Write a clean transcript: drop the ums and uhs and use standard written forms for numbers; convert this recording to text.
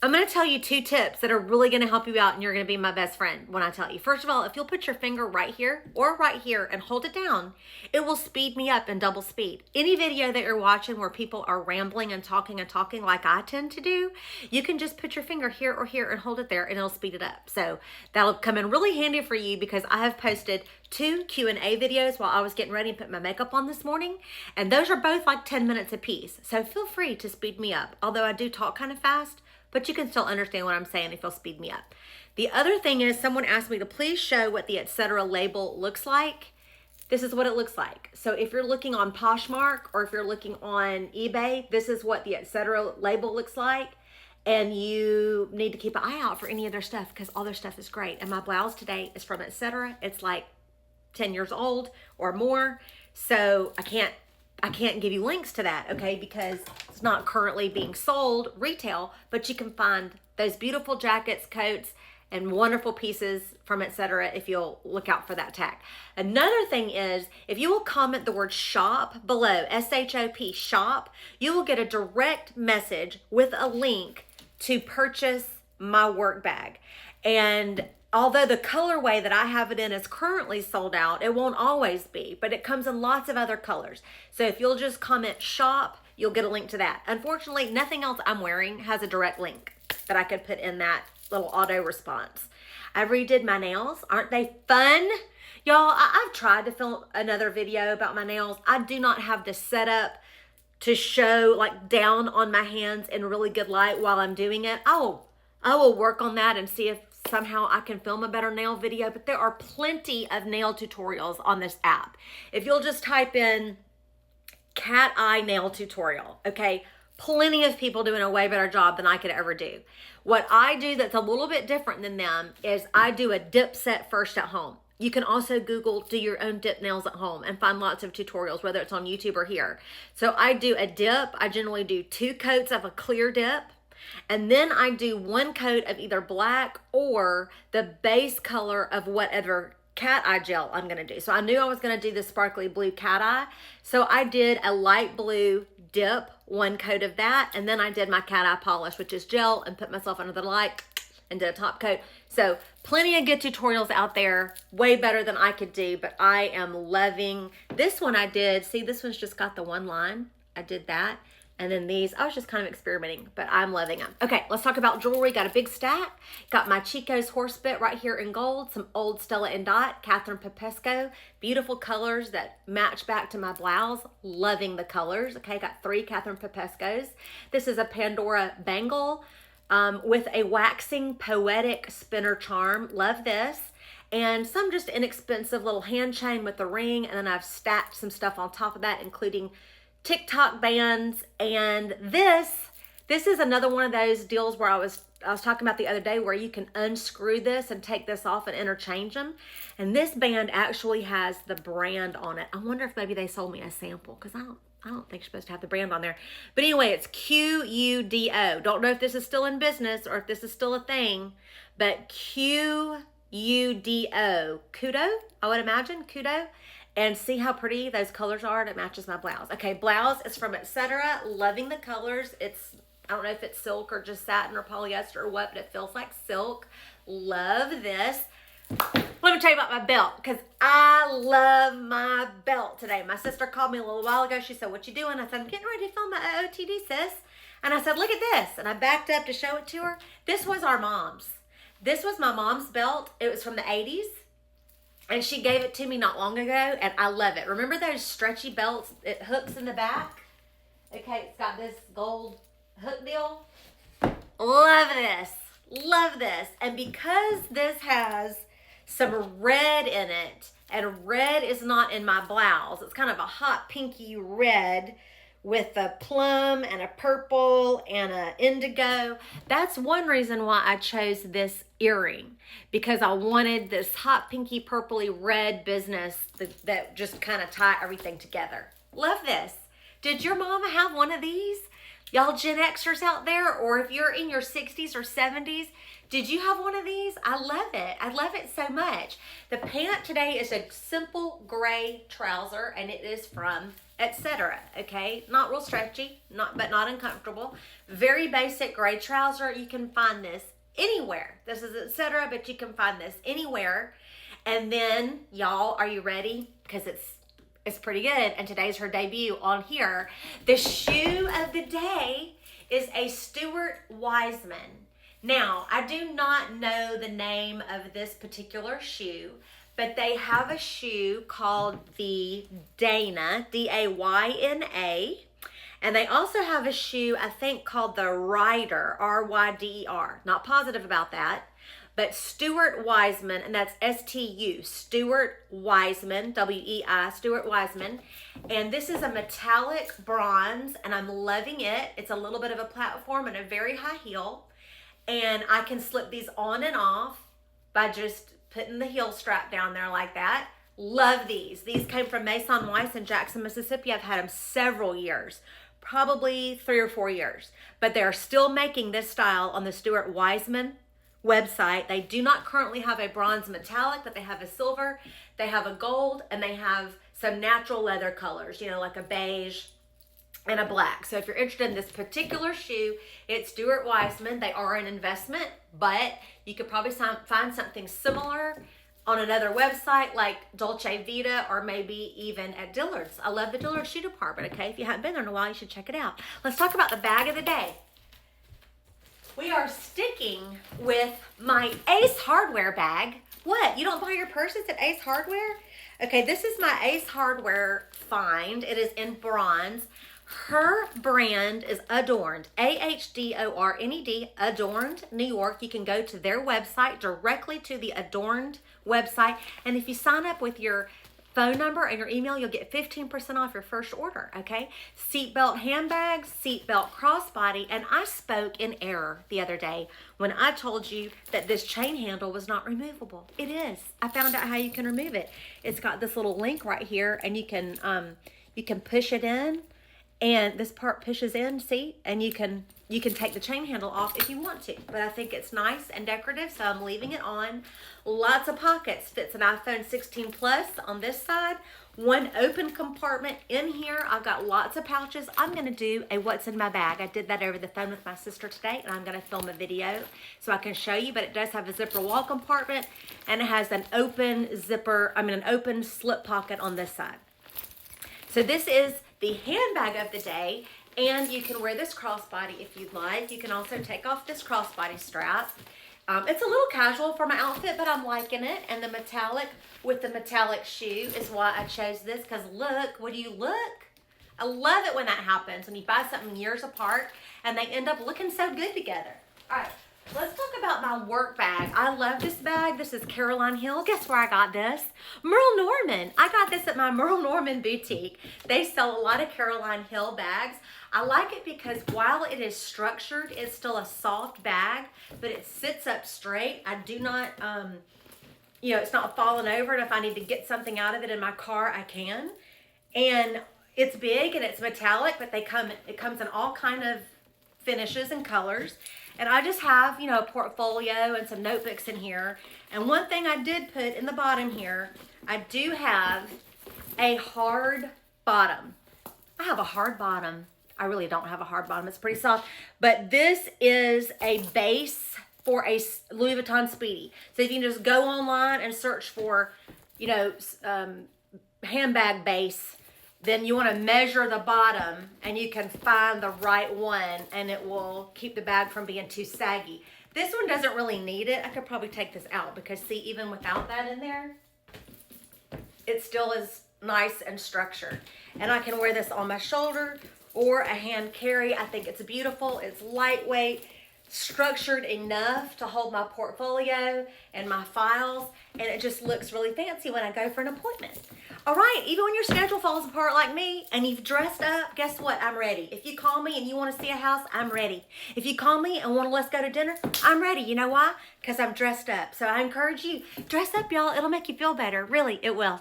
I'm going to tell you 2 tips that are really going to help you out, and you're going to be my best friend when I tell you. First of all, if you'll put your finger right here or right here and hold it down, it will speed me up in double speed. Any video that you're watching where people are rambling and talking like I tend to do, you can just put your finger here or here and hold it there, and it'll speed it up. So that'll come in really handy for you, because I have posted 2 Q&A videos while I was getting ready and put my makeup on this morning, and those are both like 10 minutes a piece. So feel free to speed me up. Although I do talk kind of fast, but you can still understand what I'm saying if you'll speed me up. The other thing is, someone asked me to please show what the etc. label looks like. This is what it looks like. So if you're looking on Poshmark or if you're looking on eBay, this is what the etc. label looks like. And you need to keep an eye out for any of their stuff, because all their stuff is great. And my blouse today is from etc. It's like 10 years old or more. So I can't give you links to that, okay, because it's not currently being sold retail, but you can find those beautiful jackets, coats, and wonderful pieces from etc. if you'll look out for that tag. Another thing is, if you will comment the word shop below, S-H-O-P, shop, you will get a direct message with a link to purchase my work bag. And although the colorway that I have it in is currently sold out, it won't always be, but it comes in lots of other colors. So if you'll just comment shop, you'll get a link to that. Unfortunately, nothing else I'm wearing has a direct link that I could put in that little auto response. I redid my nails. Aren't they fun? Y'all, I've tried to film another video about my nails. I do not have the setup to show like down on my hands in really good light while I'm doing it. I will work on that and see if somehow I can film a better nail video, but there are plenty of nail tutorials on this app. If you'll just type in cat eye nail tutorial, okay, plenty of people doing a way better job than I could ever do. What I do that's a little bit different than them is I do a dip set first at home. You can also Google do your own dip nails at home and find lots of tutorials, whether it's on YouTube or here. So I do a dip. I generally do 2 coats of a clear dip. And then I do 1 coat of either black or the base color of whatever cat eye gel I'm going to do. So I knew I was going to do the sparkly blue cat eye. So I did a light blue dip, 1 coat of that. And then I did my cat eye polish, which is gel, and put myself under the light and did a top coat. So plenty of good tutorials out there, way better than I could do, but I am loving this one I did. See, this one's just got the 1 line. I did that. And then these, I was just kind of experimenting, but I'm loving them. Okay, let's talk about jewelry. Got a big stack. Got my Chico's horse bit right here in gold. Some old Stella and Dot, Catherine Popesco. Beautiful colors that match back to my blouse. Loving the colors. Okay, got 3 Catherine Popescos. This is a Pandora bangle with a waxing poetic spinner charm. Love this. And some just inexpensive little hand chain with the ring. And then I've stacked some stuff on top of that, including TikTok bands. And this is another one of those deals where I was talking about the other day, where you can unscrew this and take this off and interchange them. And this band actually has the brand on it. I wonder if maybe they sold me a sample, because I don't think you're supposed to have the brand on there. But anyway, it's Q-U-D-O. Don't know if this is still in business or if this is still a thing, but Q-U-D-O. Kudo, I would imagine, Kudo. And see how pretty those colors are, and it matches my blouse. Okay, blouse is from etc. Loving the colors. It's, I don't know if it's silk or just satin or polyester or what, but it feels like silk. Love this. Let me tell you about my belt, because I love my belt today. My sister called me a little while ago. She said, "What you doing?" I said, "I'm getting ready to film my OOTD, sis." And I said, "Look at this." And I backed up to show it to her. This was our mom's. This was my mom's belt. It was from the 80s. And she gave it to me not long ago, and I love it. Remember those stretchy belts? It hooks in the back. Okay, it's got this gold hook deal. Love this. Love this. And because this has some red in it, and red is not in my blouse, it's kind of a hot pinky red with a plum and a purple and a indigo. That's one reason why I chose this earring, because I wanted this hot pinky purpley red business that just kind of tie everything together. Love this. Did your mama have one of these? Y'all Gen Xers out there, or if you're in your 60s or 70s, did you have one of these? I love it. I love it so much. The pant today is a simple gray trouser, and it is from Etc. Okay, not real stretchy, but not uncomfortable. Very basic gray trouser. You can find this anywhere. This is Etc., but you can find this anywhere. And then, y'all, are you ready? Because it's pretty good, and today's her debut on here. The shoe of the day is a Stuart Weitzman. Now, I do not know the name of this particular shoe, but they have a shoe called the Dana, D-A-Y-N-A, and they also have a shoe, I think, called the Ryder, R-Y-D-E-R. Not positive about that, but Stuart Weitzman, and that's S-T-U, Stuart Weitzman, W-E-I, Stuart Weitzman. And this is a metallic bronze, and I'm loving it. It's a little bit of a platform and a very high heel. And I can slip these on and off by just putting the heel strap down there like that. Love these. These came from Mason Weiss in Jackson, Mississippi. I've had them several years, probably 3 or 4 years. But they're still making this style on the Stuart Weitzman website. They do not currently have a bronze metallic, but they have a silver, they have a gold, and they have some natural leather colors, you know, like a beige and a black. So if you're interested in this particular shoe, it's Stuart Weitzman. They are an investment, but you could probably find something similar on another website like Dolce Vita, or maybe even at Dillard's. I love the Dillard's shoe department, okay? If you haven't been there in a while, you should check it out. Let's talk about the bag of the day. We are sticking with my Ace Hardware bag. What? You don't buy your purses at Ace Hardware? Okay, this is my Ace Hardware find. It is in bronze. Her brand is Adorned, A-H-D-O-R-N-E-D, Adorned, New York. You can go to their website, directly to the Adorned website. And if you sign up with your phone number and your email, you'll get 15% off your first order, okay? Seatbelt handbags, seatbelt crossbody, and I spoke in error the other day when I told you that this chain handle was not removable. It is. I found out how you can remove it. It's got this little link right here, and you can push it in, and this part pushes in, see? And you can take the chain handle off if you want to, but I think it's nice and decorative, so I'm leaving it on. Lots of pockets. Fits an iPhone 16 Plus on this side. One open compartment in here. I've got lots of pouches. I'm going to do a what's in my bag. I did that over the phone with my sister today, and I'm going to film a video so I can show you, but it does have a zipper wall compartment, and it has an open an open slip pocket on this side. So this is the handbag of the day, and you can wear this crossbody if you'd like. You can also take off this crossbody strap. It's a little casual for my outfit, but I'm liking it. And the metallic with the metallic shoe is why I chose this, because look, would you look? I love it when that happens, when you buy something years apart and they end up looking so good together. All right, let's talk about my work bag. I love this bag. This is Caroline Hill. Guess where I got this? Merle Norman. I got this at my Merle Norman boutique. They sell a lot of Caroline Hill bags. I like it because while it is structured, it's still a soft bag, but it sits up straight. I do not, it's not falling over, and if I need to get something out of it in my car, I can. And it's big and it's metallic, but it comes in all kind of finishes and colors. And I just have, a portfolio and some notebooks in here. And one thing I did put in the bottom here, I do have a hard bottom. I have a hard bottom. I really don't have a hard bottom. It's pretty soft. But this is a base for a Louis Vuitton Speedy. So if you can just go online and search for, handbag base, then you want to measure the bottom and you can find the right one, and it will keep the bag from being too saggy. This one doesn't really need it. I could probably take this out because, see, even without that in there, it still is nice and structured. And I can wear this on my shoulder or a hand carry. I think it's beautiful. It's lightweight, structured enough to hold my portfolio and my files, and it just looks really fancy when I go for an appointment. All right, even when your schedule falls apart like me and you've dressed up, guess what? I'm ready. If you call me and you want to see a house, I'm ready. If you call me and want to let's go to dinner, I'm ready. You know why? Because I'm dressed up. So I encourage you, dress up, y'all. It'll make you feel better. Really, it will.